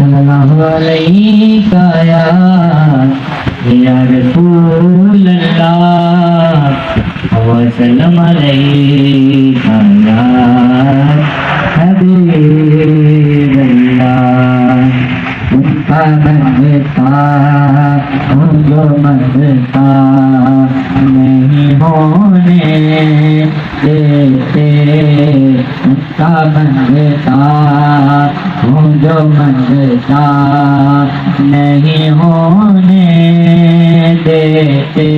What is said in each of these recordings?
सल्लल्लाहु अलैहि या रसूल अल्लाह वसल्लम अलैका या हबीब अल्लाह। उनका मंगता हूँ जो मंगता नहीं होने देते, उनका मंगता हूँ जो मंगता नहीं होने देते।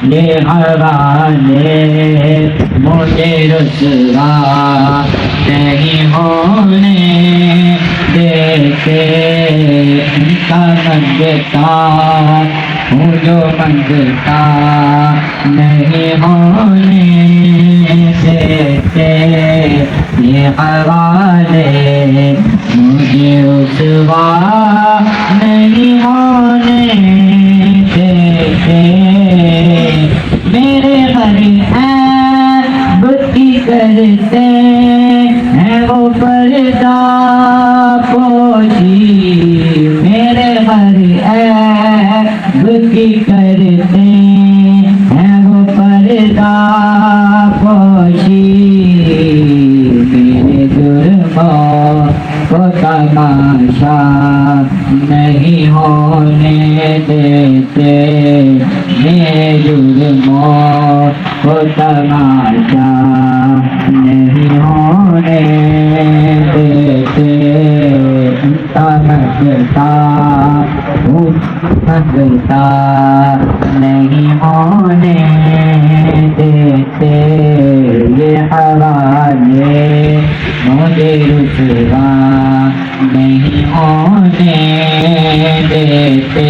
ये हवाले मुझे रुसवा नहीं होने देते, उनका मंगता हूँ जो मंगता नहीं होने देते। ये हवाले मुझे रुसवा नहीं होने देते। मेरे हर ऐब की करते हैं वो पर्दा पोशी, मेरे हर ऐब की करते हैं वो पर्दा पोशी। मेरे जुर्मों को तमाशा नहीं होने देते, मेरे जुर्मों को तमाशा नहीं होने देते। उनका मंगता हूँ मंगता नहीं होने देते। ये हवाले मुझे रुसवा नहीं होने देते।